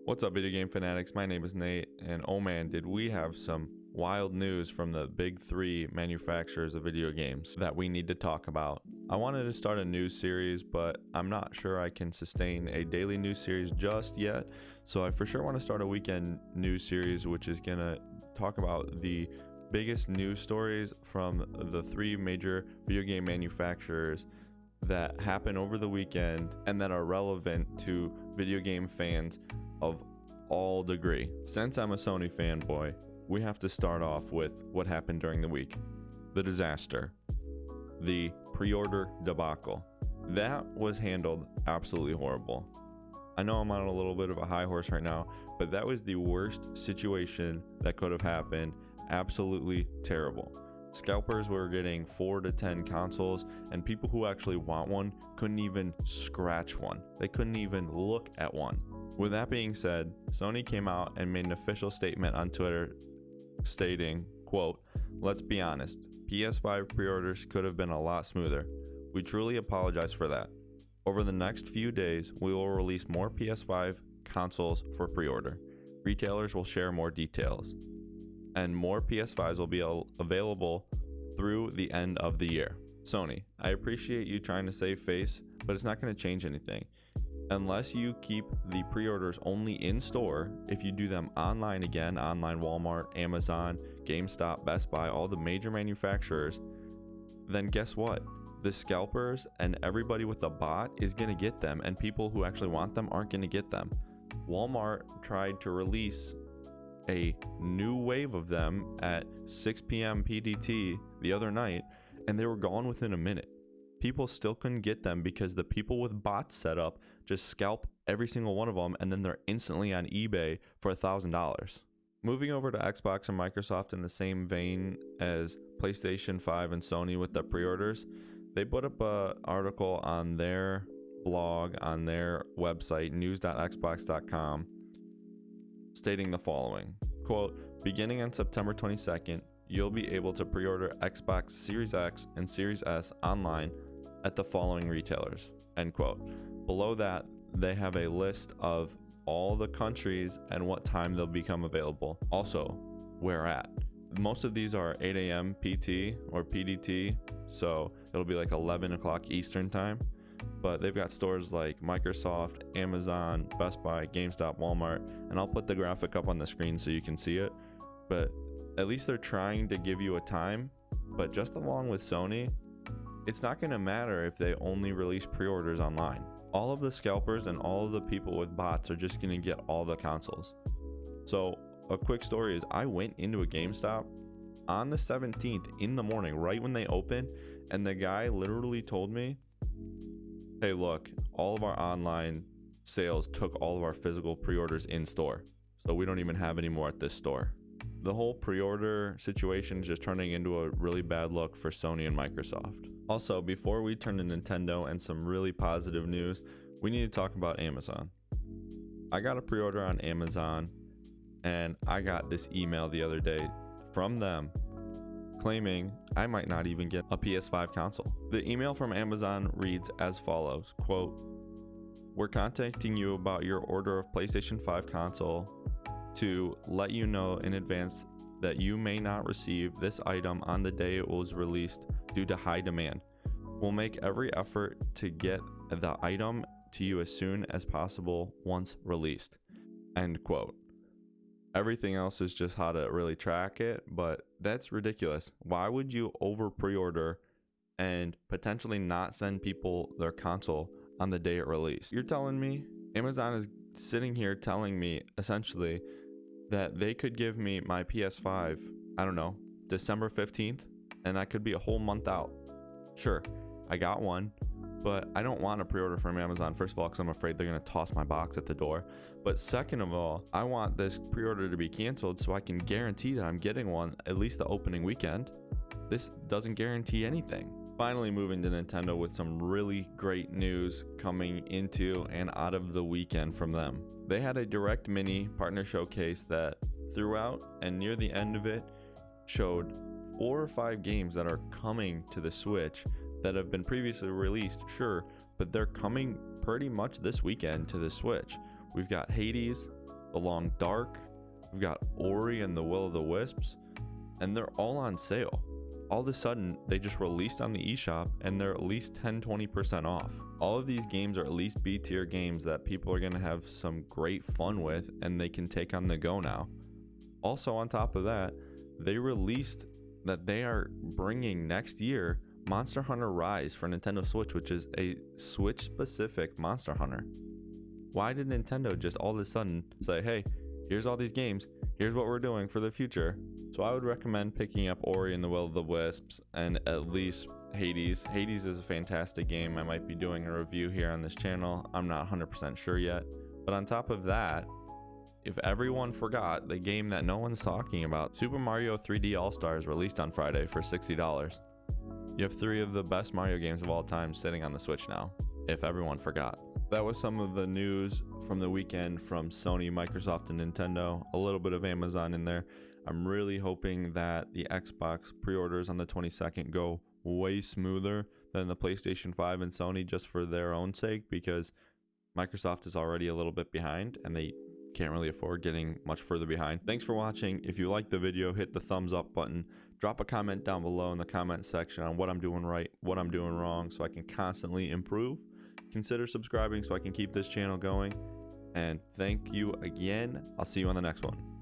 What's up, video game fanatics? My name is Nate, and oh man, did we have some wild news from the big three manufacturers of video games that we need to talk about. I wanted to start a news series, but I'm not sure I can sustain a daily news series just yet, so I for sure want to start a weekend news series, which is gonna talk about the biggest news stories from the three major video game manufacturers that happen over the weekend and that are relevant to video game fans of all degree. Since I'm a Sony fanboy, we have to start off with what happened during the week. The disaster. The pre-order debacle. That was handled absolutely horrible. I know I'm on a little bit of a high horse right now, but that was the worst situation that could have happened. Absolutely terrible. Scalpers were getting 4 to 10 consoles, and people who actually want one couldn't even scratch one. They couldn't even look at one. With that being said, Sony came out and made an official statement on Twitter stating, quote, "Let's be honest, PS5 pre-orders could have been a lot smoother. We truly apologize for that. Over the next few days, we will release more PS5 consoles for pre-order. Retailers will share more details, and more PS5s will be available through the end of the year. Sony, I appreciate you trying to save face, but it's not going to change anything. Unless you keep the pre-orders only in store, if you do them online again, online Walmart, Amazon, GameStop, Best Buy, all the major manufacturers, then guess what? The scalpers and everybody with a bot is going to get them, and people who actually want them aren't going to get them. Walmart tried to release a new wave of them at 6 p.m. PDT the other night, and they were gone within a minute. People still couldn't get them because the people with bots set up just scalp every single one of them, and then they're instantly on eBay for $1,000. Moving over to Xbox and Microsoft in the same vein as PlayStation 5 and Sony with the pre-orders, they put up an article on their blog, on their website, news.xbox.com, stating the following, quote, "Beginning on September 22nd, you'll be able to pre-order Xbox Series X and Series S online at the following retailers," end quote. Below that, they have a list of all the countries and what time they'll become available. Also, where at. Most of these are 8 a.m. PT or PDT, so it'll be like 11 o'clock Eastern time. But they've got stores like Microsoft, Amazon, Best Buy, GameStop, Walmart, and I'll put the graphic up on the screen so you can see it. But at least they're trying to give you a time. But just along with Sony, it's not going to matter if they only release pre-orders online. All of the scalpers and all of the people with bots are just going to get all the consoles. So a quick story is I went into a GameStop on the 17th in the morning, right when they opened, and the guy literally told me, "Hey, look, all of our online sales took all of our physical pre-orders in store, so we don't even have any more at this store." The whole pre-order situation is just turning into a really bad look for Sony and Microsoft. Also, before we turn to Nintendo and some really positive news, we need to talk about Amazon. I got a pre-order on Amazon, and I got this email the other day from them claiming I might not even get a PS5 console. The email from Amazon reads as follows, quote, "We're contacting you about your order of PlayStation 5 console to let you know in advance that you may not receive this item on the day it was released due to high demand. We'll make every effort to get the item to you as soon as possible once released," end quote. Everything else is just how to really track it, but that's ridiculous. Why would you over pre-order and potentially not send people their console on the day it released? You're telling me Amazon is sitting here telling me essentially that they could give me my PS5, I don't know, December 15th, and I could be a whole month out. Sure, I got one, but I don't want a pre-order from Amazon, first of all, because I'm afraid they're going to toss my box at the door. But second of all, I want this pre-order to be canceled so I can guarantee that I'm getting one at least the opening weekend. This doesn't guarantee anything. Finally, moving to Nintendo with some really great news coming into and out of the weekend from them. They had a Direct Mini partner showcase that throughout and near the end of it showed 4 or 5 games that are coming to the Switch that have been previously released, sure, but they're coming pretty much this weekend to the Switch. We've got Hades, The Long Dark, we've got Ori and the Will of the Wisps, and they're all on sale. All of a sudden, they just released on the eShop and they're at least 10-20% off. All of these games are at least B tier games that people are going to have some great fun with and they can take on the go now. Also, on top of that, they released that they are bringing next year Monster Hunter Rise for Nintendo Switch, which is a Switch specific Monster Hunter. Why did Nintendo just all of a sudden say, hey, here's all these games, here's what we're doing for the future? So I would recommend picking up Ori and the Will of the Wisps and at least Hades. Hades is a fantastic game. I might be doing a review here on this channel. I'm not 100% sure yet. But on top of that, if everyone forgot, the game that no one's talking about, Super Mario 3D All-Stars, released on Friday for $60. You have 3 of the best Mario games of all time sitting on the Switch now, if everyone forgot. That was some of the news from the weekend from Sony, Microsoft, and Nintendo. A little bit of Amazon in there. I'm really hoping that the Xbox pre-orders on the 22nd go way smoother than the PlayStation 5 and Sony, just for their own sake, because Microsoft is already a little bit behind and they can't really afford getting much further behind. Thanks for watching. If you liked the video, hit the thumbs up button. Drop a comment down below in the comment section on what I'm doing right, what I'm doing wrong, so I can constantly improve. Consider subscribing so I can keep this channel going. And thank you again. I'll see you on the next one.